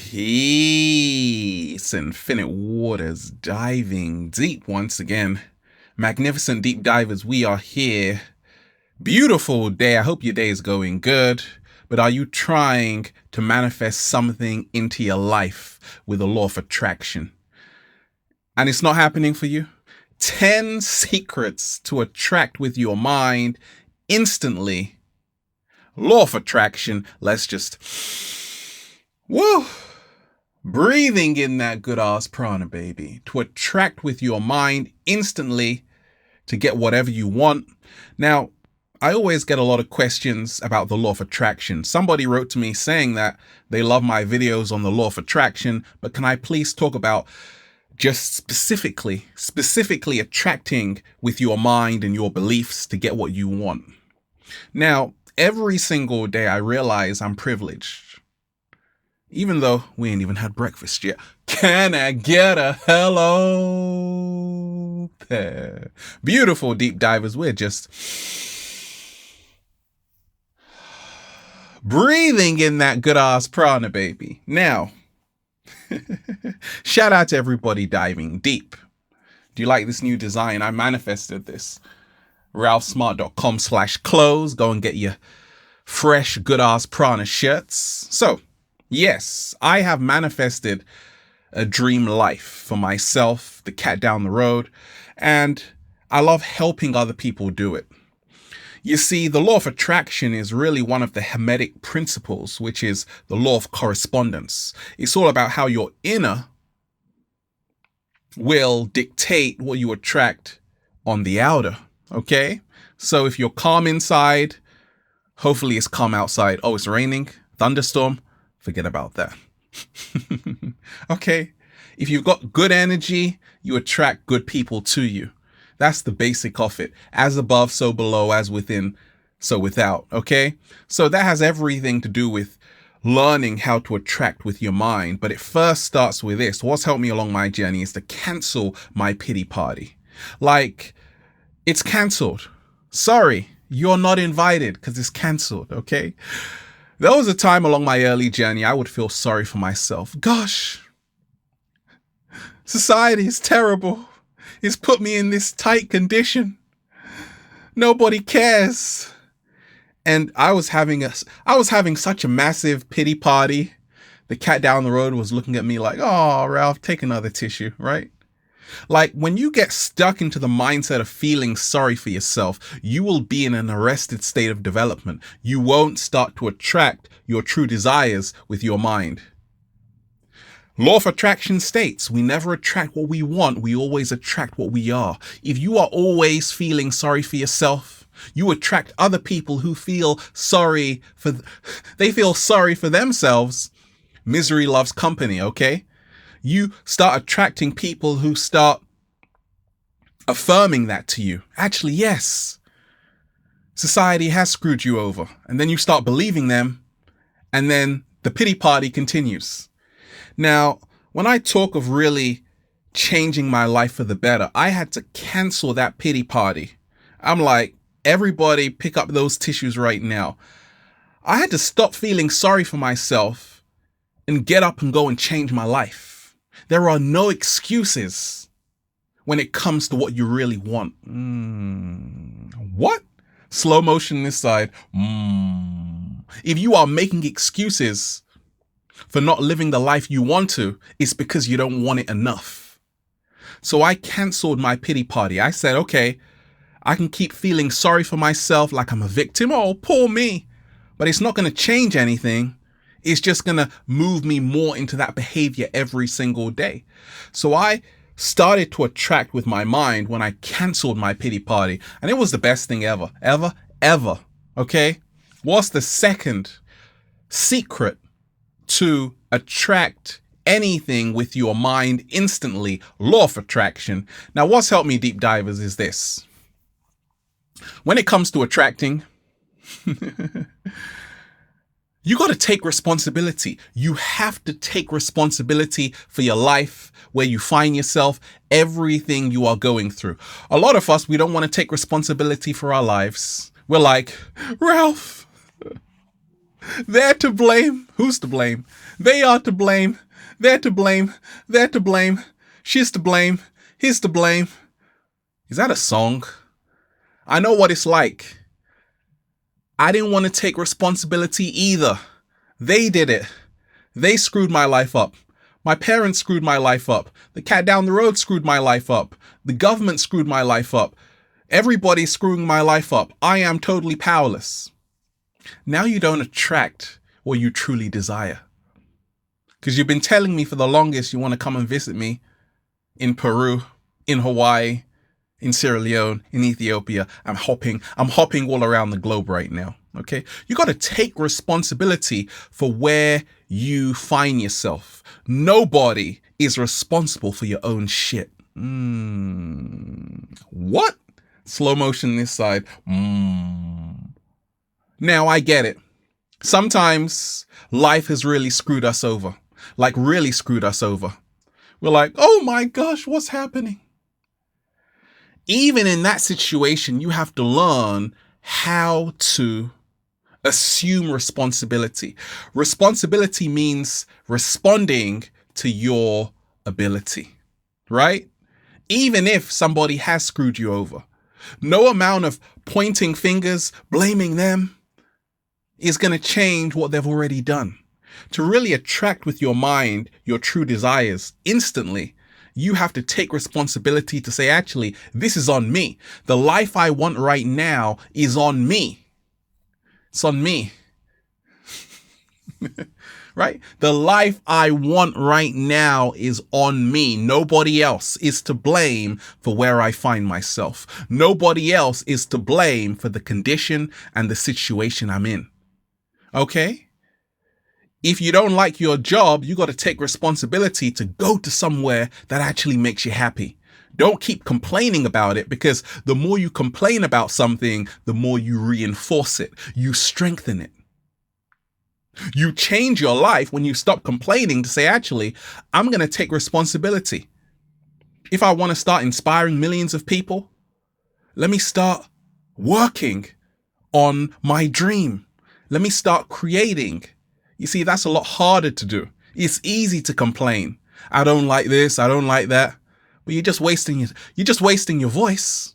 Peace, infinite waters, diving deep once again. Magnificent deep divers, we are here. Beautiful day. I hope your day is going good. But are you trying to manifest something into your life with the law of attraction? And it's not happening for you? 10 secrets to attract with your mind instantly. Law of attraction. Let's just... woo! Breathing in that good ass prana, baby, to attract with your mind instantly to get whatever you want. Now, I always get a lot of questions about the law of attraction. Somebody wrote to me saying that they love my videos on the law of attraction, but can I please talk about just specifically attracting with your mind and your beliefs to get what you want? Now, every single day I realize I'm privileged. Even though we ain't even had breakfast yet. Can I get a hello there? Beautiful deep divers, we're just breathing in that good ass prana, baby. Now, shout out to everybody diving deep. Do you like this new design? I manifested this. ralphsmart.com/clothes. Go and get your fresh good ass prana shirts. So, yes, I have manifested a dream life for myself, the cat down the road, and I love helping other people do it. You see, the law of attraction is really one of the Hermetic principles, which is the law of correspondence. It's all about how your inner will dictate what you attract on the outer, okay? So if you're calm inside, hopefully it's calm outside. Oh, it's raining, thunderstorm. Forget about that. Okay. If you've got good energy, you attract good people to you. That's the basic of it. As above, so below, as within, so without. Okay. So that has everything to do with learning how to attract with your mind. But it first starts with this. What's helped me along my journey is to cancel my pity party. Like, it's cancelled. Sorry, you're not invited because it's cancelled. Okay. There was a time along my early journey I would feel sorry for myself. Gosh, society is terrible. It's put me in this tight condition. Nobody cares. And I was having such a massive pity party. The cat down the road was looking at me like, "Oh, Ralph, take another tissue," right? Like, when you get stuck into the mindset of feeling sorry for yourself, you will be in an arrested state of development. You won't start to attract your true desires with your mind. Law of attraction states we never attract what we want. We always attract what we are. If you are always feeling sorry for yourself, you attract other people who feel sorry for themselves. Misery loves company, okay? You start attracting people who start affirming that to you. Actually, yes, society has screwed you over. And then you start believing them, and then the pity party continues. Now, when I talk of really changing my life for the better, I had to cancel that pity party. I'm like, everybody pick up those tissues right now. I had to stop feeling sorry for myself and get up and go and change my life. There are no excuses when it comes to what you really want. What? Slow motion this side. If you are making excuses for not living the life you want to, it's because you don't want it enough. So I canceled my pity party. I said, okay, I can keep feeling sorry for myself like I'm a victim. Oh, poor me. But it's not going to change anything. It's just going to move me more into that behavior every single day. So I started to attract with my mind when I canceled my pity party. And it was the best thing ever. Okay? What's the second secret to attract anything with your mind instantly? Law of attraction. Now, what's helped me, deep divers, is this. When it comes to attracting, you got to take responsibility. You have to take responsibility for your life, where you find yourself, everything you are going through. A lot of us, we don't want to take responsibility for our lives. We're like, Ralph, They're to blame. Who's to blame? They are to blame. They're to blame. They're to blame. She's to blame. He's to blame. Is that a song? I know what it's like. I didn't want to take responsibility either. They did it. They screwed my life up. My parents screwed my life up. The cat down the road screwed my life up. The government screwed my life up. Everybody's screwing my life up. I am totally powerless. Now you don't attract what you truly desire. Because you've been telling me for the longest you want to come and visit me in Peru, in Hawaii, in Sierra Leone, in Ethiopia. I'm hopping all around the globe right now. Okay. You got to take responsibility for where you find yourself. Nobody is responsible for your own shit. What? Slow motion this side. Now I get it. Sometimes life has really screwed us over. Like really screwed us over. We're like, oh my gosh, what's happening? Even in that situation, you have to learn how to assume responsibility. Responsibility means responding to your ability, right? Even if somebody has screwed you over, no amount of pointing fingers, blaming them is going to change what they've already done. To really attract with your mind your true desires instantly, you have to take responsibility to say, actually, this is on me. The life I want right now is on me. It's on me. Right? The life I want right now is on me. Nobody else is to blame for where I find myself. Nobody else is to blame for the condition and the situation I'm in. Okay? If you don't like your job, you got to take responsibility to go to somewhere that actually makes you happy. Don't keep complaining about it, because the more you complain about something, the more you reinforce it. You strengthen it. You change your life when you stop complaining to say, actually, I'm going to take responsibility. If I want to start inspiring millions of people, let me start working on my dream. Let me start creating. You see, that's a lot harder to do. It's easy to complain. I don't like this. I don't like that. But you're just wasting your voice.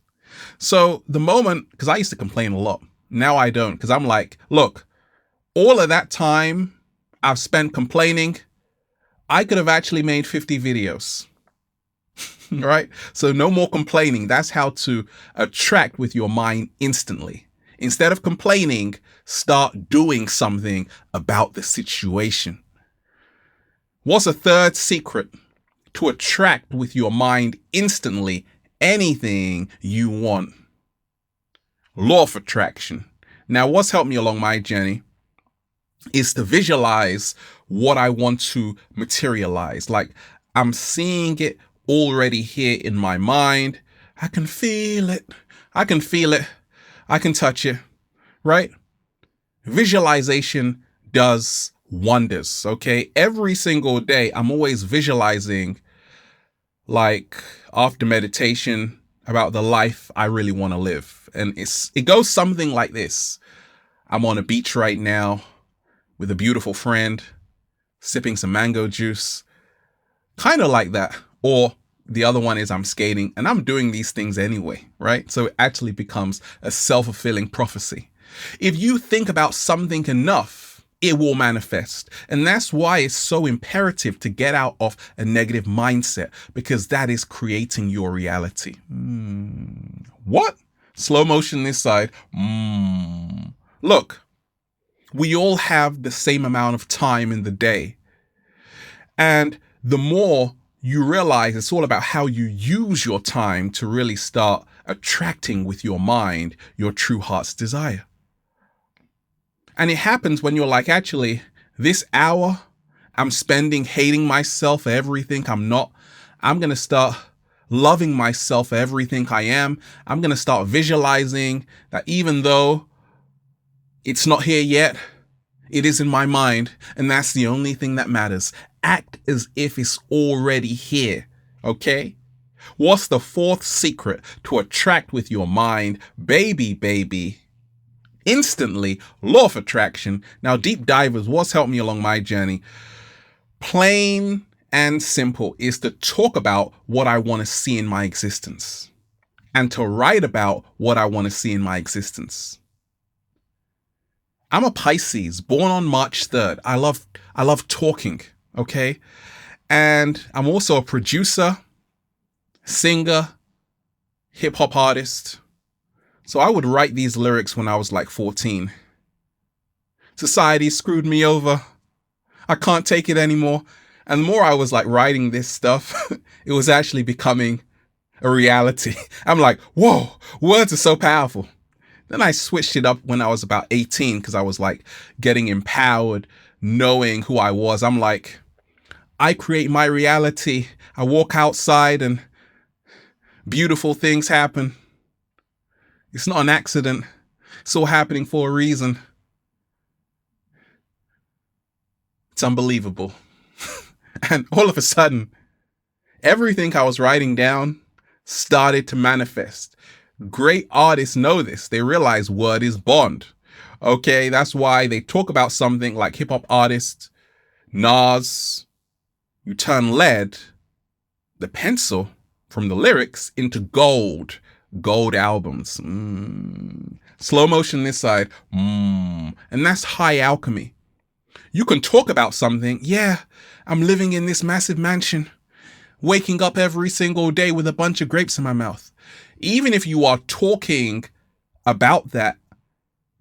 So the moment, because I used to complain a lot. Now I don't, because I'm like, look, all of that time I've spent complaining, I could have actually made 50 videos. Right? So no more complaining. That's how to attract with your mind instantly. Instead of complaining, start doing something about the situation. What's a third secret to attract with your mind instantly anything you want? Law of attraction. Now, what's helped me along my journey is to visualize what I want to materialize. Like, I'm seeing it already here in my mind. I can feel it. I can feel it. I can touch it, right? Visualization does wonders, okay? Every single day, I'm always visualizing, like after meditation, about the life I really want to live. And it goes something like this. I'm on a beach right now with a beautiful friend, sipping some mango juice, kind of like that. Or the other one is I'm skating and I'm doing these things anyway, right? So it actually becomes a self-fulfilling prophecy. If you think about something enough, it will manifest. And that's why it's so imperative to get out of a negative mindset, because that is creating your reality. What? Slow motion this side. Look, we all have the same amount of time in the day. And the more you realize it's all about how you use your time to really start attracting with your mind your true heart's desire. And it happens when you're like, actually, this hour I'm spending hating myself for everything I'm not. I'm going to start loving myself for everything I am. I'm going to start visualizing that even though it's not here yet, it is in my mind. And that's the only thing that matters. Act as if it's already here. Okay? What's the fourth secret to attract with your mind? Baby, instantly. Law of attraction. Now, deep divers, what's helped me along my journey? Plain and simple is to talk about what I want to see in my existence and to write about what I want to see in my existence. I'm a Pisces, born on March 3rd. I love talking, okay? And I'm also a producer, singer, hip hop artist. So I would write these lyrics when I was like 14. Society screwed me over. I can't take it anymore. And the more I was like writing this stuff, it was actually becoming a reality. I'm like, whoa, words are so powerful. Then I switched it up when I was about 18 because I was like getting empowered, knowing who I was. I'm like, I create my reality. I walk outside and beautiful things happen. It's not an accident. It's all happening for a reason. It's unbelievable. And all of a sudden, everything I was writing down started to manifest. Great artists know this. They realize word is bond. Okay, that's why they talk about something like hip hop artists, Nas. You turn lead, the pencil from the lyrics, into gold. Gold albums. Slow motion this side. And that's high alchemy. You can talk about something. Yeah, I'm living in this massive mansion, waking up every single day with a bunch of grapes in my mouth. Even if you are talking about that,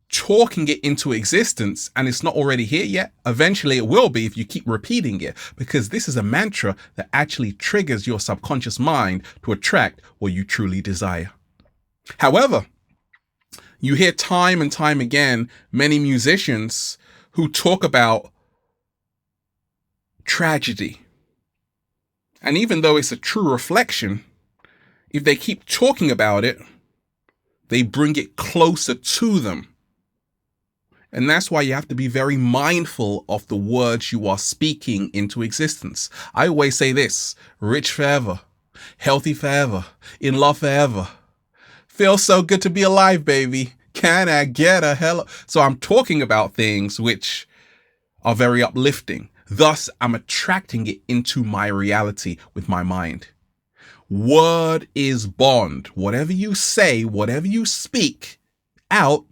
talking it into existence, and it's not already here yet, eventually it will be if you keep repeating it, because this is a mantra that actually triggers your subconscious mind to attract what you truly desire. However, you hear time and time again many musicians who talk about tragedy. And even though it's a true reflection, if they keep talking about it, they bring it closer to them. And that's why you have to be very mindful of the words you are speaking into existence. I always say this: rich forever, healthy forever, in love forever. Feels so good to be alive, baby. Can I get a hello? So I'm talking about things which are very uplifting. Thus, I'm attracting it into my reality with my mind. Word is bond. Whatever you say, whatever you speak out,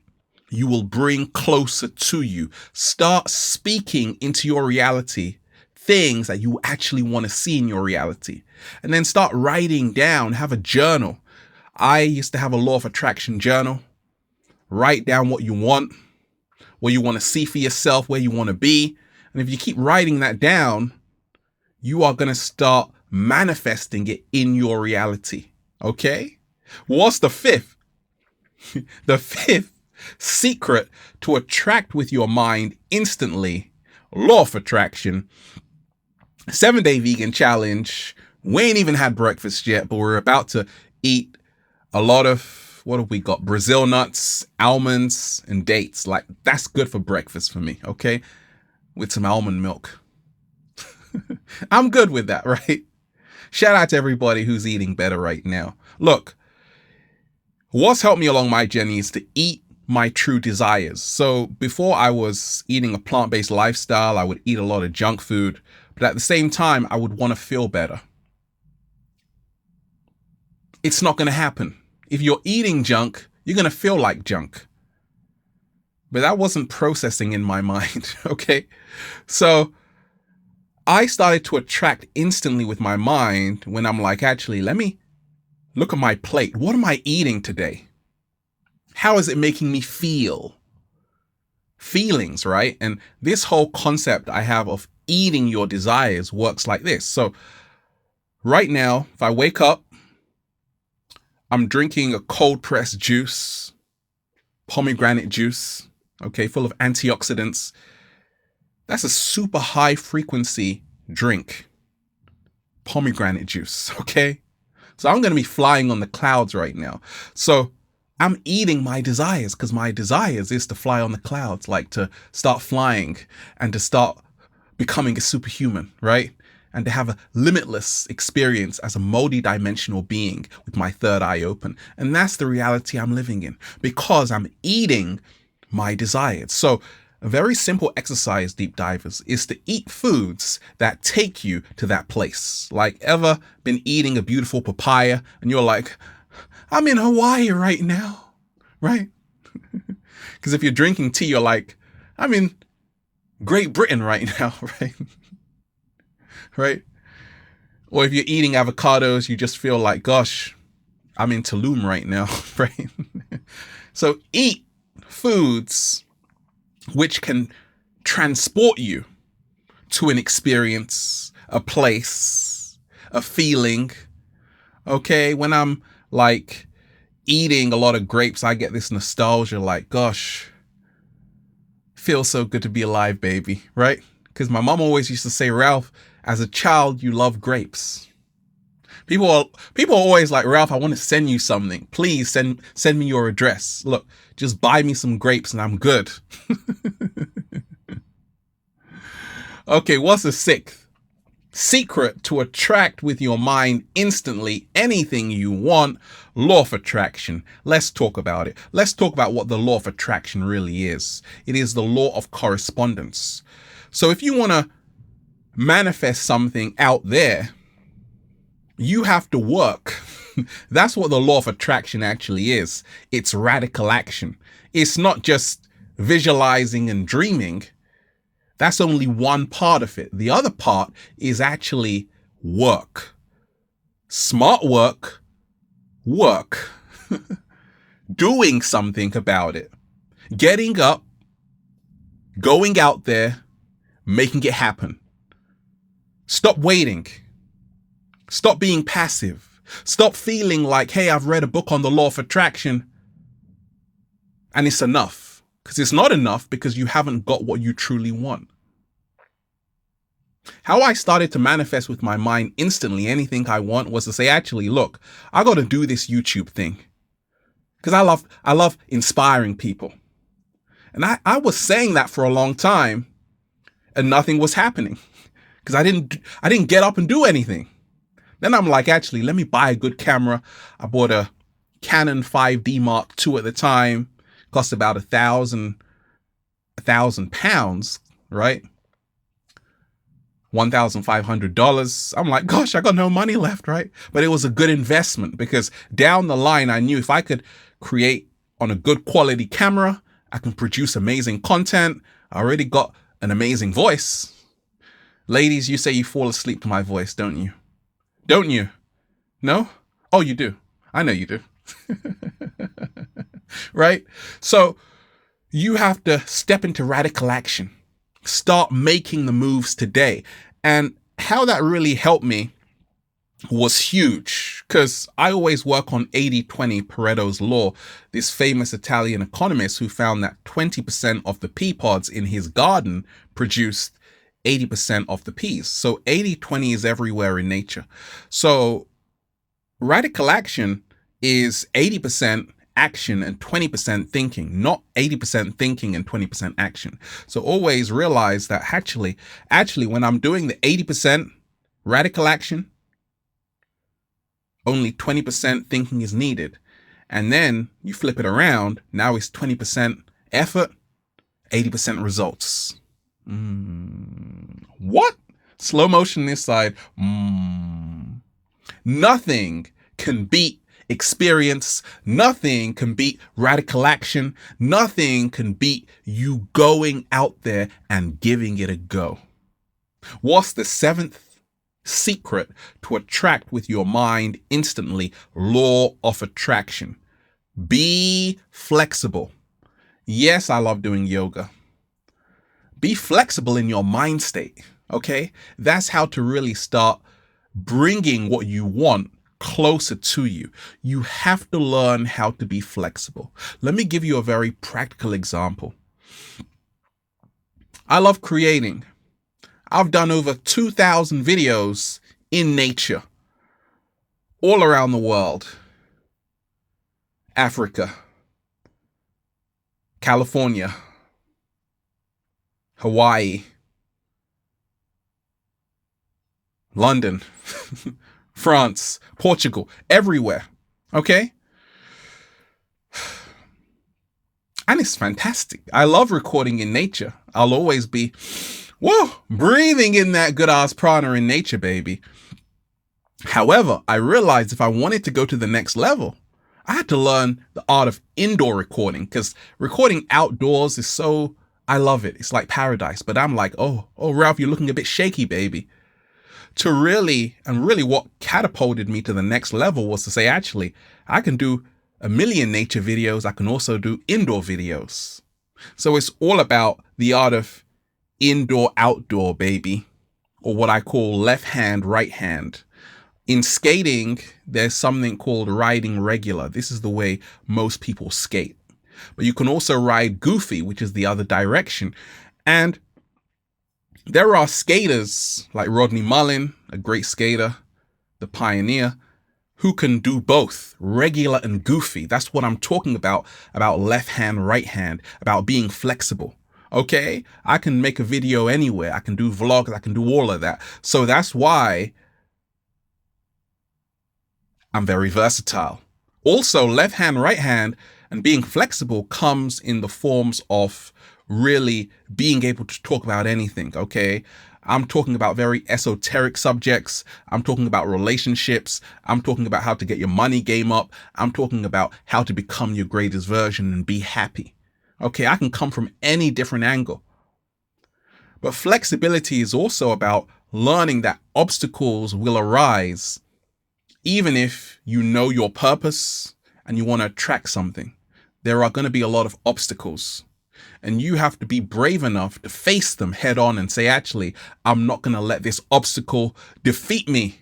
you will bring closer to you. Start speaking into your reality things that you actually want to see in your reality. And then start writing down, have a journal. I used to have a law of attraction journal. Write down what you want to see for yourself, where you want to be. And if you keep writing that down, you are going to start manifesting it in your reality. Okay? What's the fifth? The fifth secret to attract with your mind instantly, law of attraction, 7-day vegan challenge. We ain't even had breakfast yet, but we're about to eat a lot of, what have we got? Brazil nuts, almonds, and dates. Like, that's good for breakfast for me, okay? With some almond milk. I'm good with that, right? Shout out to everybody who's eating better right now. Look, what's helped me along my journey is to eat my true desires. So before I was eating a plant-based lifestyle, I would eat a lot of junk food, but at the same time, I would want to feel better. It's not going to happen. If you're eating junk, you're going to feel like junk. But that wasn't processing in my mind, okay? So I started to attract instantly with my mind when I'm like, actually, let me look at my plate. What am I eating today? How is it making me feel? Feelings, right? And this whole concept I have of eating your desires works like this. So right now, if I wake up, I'm drinking a cold pressed juice, pomegranate juice, okay, full of antioxidants. That's a super high frequency drink. Pomegranate juice, okay? So I'm going to be flying on the clouds right now. So I'm eating my desires, because my desires is to fly on the clouds, like to start flying and to start becoming a superhuman, right? And to have a limitless experience as a multi-dimensional being with my third eye open. And that's the reality I'm living in, because I'm eating my desires. So a very simple exercise, deep divers, is to eat foods that take you to that place. Like, ever been eating a beautiful papaya and you're like, I'm in Hawaii right now, right? Because if you're drinking tea, you're like, I'm in Great Britain right now, right? Right? Or if you're eating avocados, you just feel like, gosh, I'm in Tulum right now, right? So eat foods which can transport you to an experience, a place, a feeling. Okay, when I'm like eating a lot of grapes, I get this nostalgia like, gosh, feels so good to be alive, baby, right? Because my mom always used to say, Ralph, as a child, you love grapes. People are always like, Ralph, I want to send you something. Please send me your address. Look, just buy me some grapes and I'm good. Okay, what's the sixth secret to attract with your mind instantly anything you want? Law of attraction. Let's talk about it. Let's talk about what the law of attraction really is. It is the law of correspondence. So if you want to manifest something out there, you have to work. That's what the law of attraction actually is. It's radical action. It's not just visualizing and dreaming. That's only one part of it. The other part is actually work. Smart work. Work. Doing something about it. Getting up. Going out there. Making it happen. Stop waiting. Stop being passive. Stop feeling like, hey, I've read a book on the law of attraction and it's enough. Because it's not enough, because you haven't got what you truly want. How I started to manifest with my mind instantly anything I want was to say, actually, look, I got to do this YouTube thing. Because I love inspiring people. And I was saying that for a long time and nothing was happening. Because I didn't get up and do anything. Then I'm like, actually, let me buy a good camera. I bought a Canon 5D Mark II at the time. Cost about £1,000, right? $1,500. I'm like, gosh, I got no money left, right? But it was a good investment because down the line, I knew if I could create on a good quality camera, I can produce amazing content. I already got an amazing voice. Ladies, you say you fall asleep to my voice, don't you? Don't you? No? Oh, you do. I know you do. Right? So you have to step into radical action. Start making the moves today. And how that really helped me was huge, because I always work on 80-20 Pareto's law, this famous Italian economist who found that 20% of the pea pods in his garden produced 80% of the peas. So 80-20 is everywhere in nature. So radical action is 80% action and 20% thinking, not 80% thinking and 20% action. So always realize that actually when I'm doing the 80% radical action, only 20% thinking is needed. And then you flip it around. Now it's 20% effort, 80% results. What? Slow motion this side. Nothing can beat experience. Nothing can beat radical action. Nothing can beat you going out there and giving it a go. What's the seventh secret to attract with your mind instantly? Law of attraction. Be flexible. Yes, I love doing yoga. Be flexible in your mind state. Okay? That's how to really start bringing what you want closer to you. You have to learn how to be flexible. Let me give you a very practical example. I love creating. I've done over 2,000 videos in nature, all around the world. Africa, California, Hawaii, London, France, Portugal, everywhere. Okay? And it's fantastic. I love recording in nature. I'll always be, whoa, breathing in that good ass prana in nature, baby. However, I realized if I wanted to go to the next level, I had to learn the art of indoor recording, because recording outdoors is so, I love it. It's like paradise. But I'm like, oh, Ralph, you're looking a bit shaky, baby. To really what catapulted me to the next level was to say, actually, I can do a million nature videos. I can also do indoor videos. So it's all about the art of indoor, outdoor, baby, or what I call left hand, right hand. In skating, there's something called riding regular. This is the way most people skate. But you can also ride goofy, which is the other direction. And there are skaters like Rodney Mullen, a great skater, the pioneer, who can do both, regular and goofy. That's what I'm talking about left hand, right hand, about being flexible. Okay, I can make a video anywhere. I can do vlogs. I can do all of that. So that's why I'm very versatile. Also, left hand, right hand, and being flexible comes in the forms of really being able to talk about anything, okay? I'm talking about very esoteric subjects. I'm talking about relationships. I'm talking about how to get your money game up. I'm talking about how to become your greatest version and be happy. Okay, I can come from any different angle. But flexibility is also about learning that obstacles will arise, even if you know your purpose and you want to attract something. There are going to be a lot of obstacles. And you have to be brave enough to face them head on and say, actually, I'm not going to let this obstacle defeat me.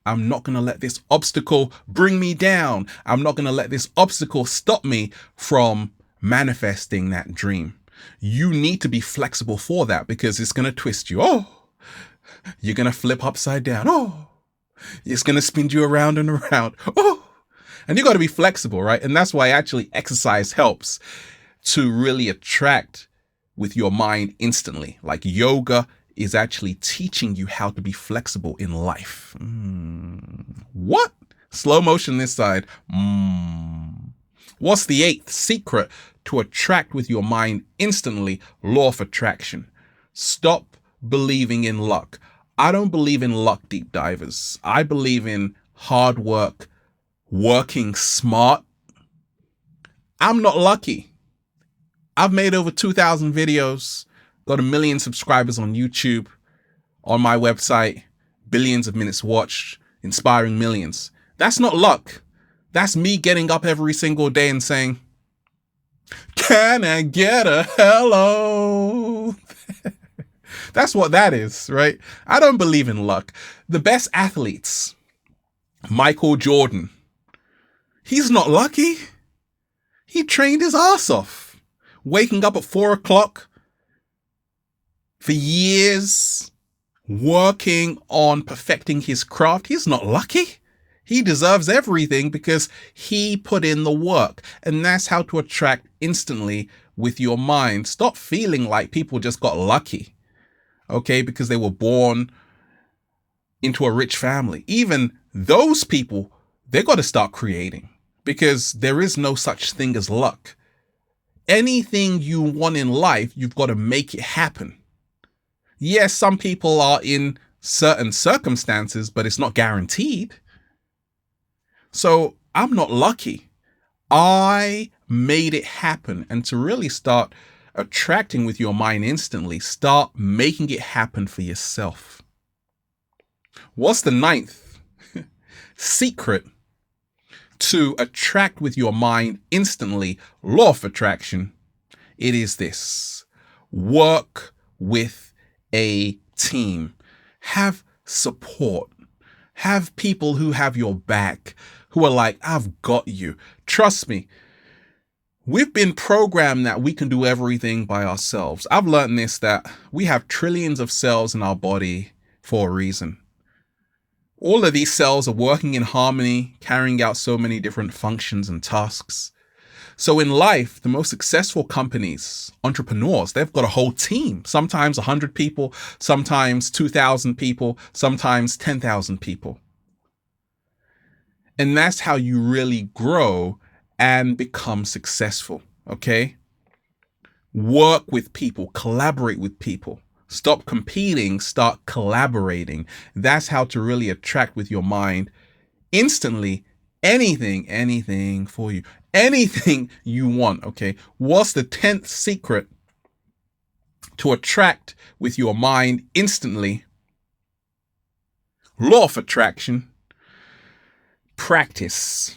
I'm not going to let this obstacle bring me down. I'm not going to let this obstacle stop me from manifesting that dream. You need to be flexible for that, because it's going to twist you. Oh, you're going to flip upside down. Oh, it's going to spin you around and around. Oh, and you got to be flexible, right? And that's why actually exercise helps to really attract with your mind instantly. Like yoga is actually teaching you how to be flexible in life. What? Slow motion this side. What's the 8th secret to attract with your mind instantly? Law of attraction. Stop believing in luck. I don't believe in luck, deep divers. I believe in hard work, working smart. I'm not lucky. I've made over 2,000 videos, got 1 million subscribers on YouTube, on my website, billions of minutes watched, inspiring millions. That's not luck. That's me getting up every single day and saying, can I get a hello? That's what that is, right? I don't believe in luck. The best athletes, Michael Jordan, he's not lucky. He trained his ass off. Waking up at 4 o'clock for years, working on perfecting his craft. He's not lucky. He deserves everything because he put in the work. And that's how to attract instantly with your mind. Stop feeling like people just got lucky, okay, because they were born into a rich family. Even those people, they got to start creating, because there is no such thing as luck. Anything you want in life, you've got to make it happen. Yes, some people are in certain circumstances, but it's not guaranteed. So I'm not lucky. I made it happen. And to really start attracting with your mind instantly, start making it happen for yourself. What's the 9th secret to attract with your mind instantly? Law of attraction. It is this: work with a team. Have support. Have people who have your back, who are like, I've got you. Trust me. We've been programmed that we can do everything by ourselves. I've learned this, that we have trillions of cells in our body for a reason. All of these cells are working in harmony, carrying out so many different functions and tasks. So in life, the most successful companies, entrepreneurs, they've got a whole team, sometimes 100 people, sometimes 2,000 people, sometimes 10,000 people. And that's how you really grow and become successful, okay? Work with people, collaborate with people. Stop competing, start collaborating. That's how to really attract with your mind instantly anything for you, anything you want. Okay. What's the 10th secret to attract with your mind instantly? Law of attraction. Practice.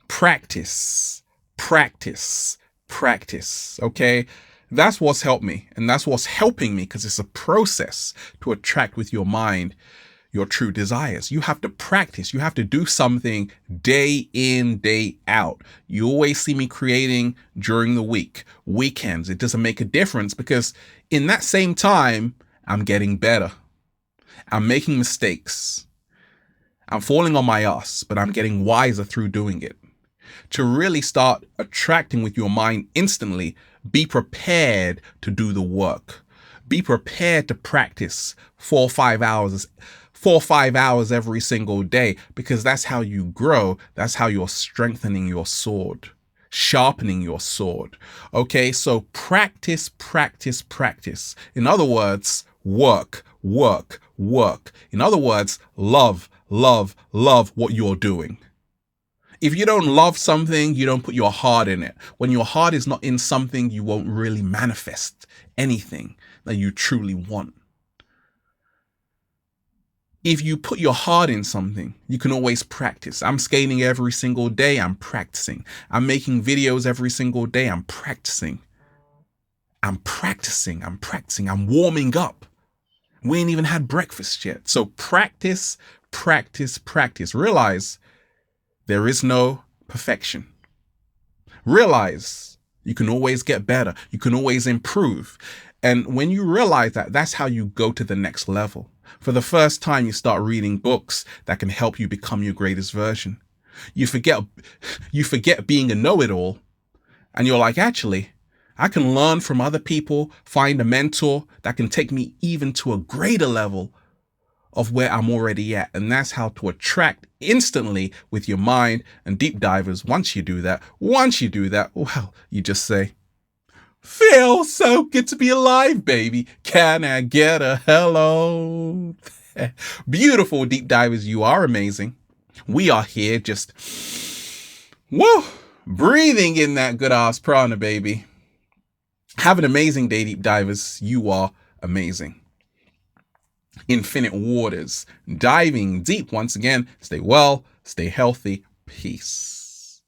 Practice. Practice. Practice. Okay. That's what's helped me. And that's what's helping me, because it's a process to attract with your mind your true desires. You have to practice. You have to do something day in, day out. You always see me creating during the week, weekends. It doesn't make a difference, because in that same time, I'm getting better. I'm making mistakes. I'm falling on my ass, but I'm getting wiser through doing it. To really start attracting with your mind instantly, be prepared to do the work. Be prepared to practice 4 or 5 hours every single day, because that's how you grow. That's how you're strengthening your sword, sharpening your sword. Okay, so practice, practice, practice. In other words, work, work, work. In other words, love, love, love what you're doing. If you don't love something, you don't put your heart in it. When your heart is not in something, you won't really manifest anything that you truly want. If you put your heart in something, you can always practice. I'm skating every single day. I'm practicing. I'm making videos every single day. I'm practicing. I'm practicing. I'm practicing. I'm warming up. We ain't even had breakfast yet. So practice, practice, practice. Realize there is no perfection. Realize you can always get better. You can always improve. And when you realize that, that's how you go to the next level. For the first time, you start reading books that can help you become your greatest version. You forget being a know-it-all, and you're like, actually, I can learn from other people, find a mentor that can take me even to a greater level of where I'm already at. And that's how to attract instantly with your mind. And deep divers, once you do that, well, you just say, feels so good to be alive, baby. Can I get a hello? Beautiful deep divers, you are amazing. We are here just, whoa, breathing in that good ass prana, baby. Have an amazing day, deep divers. You are amazing. Infinite waters, diving deep once again. Stay well, stay healthy. Peace.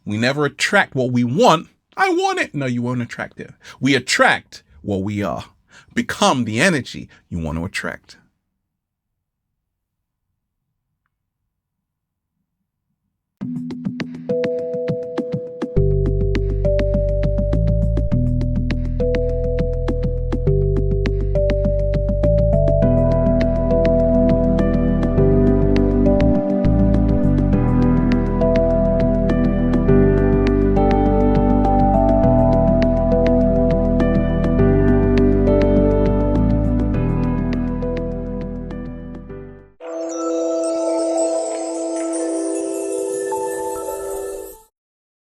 We never attract what we want. I want it. No, you won't attract it. We attract what we are. Become the energy you want to attract.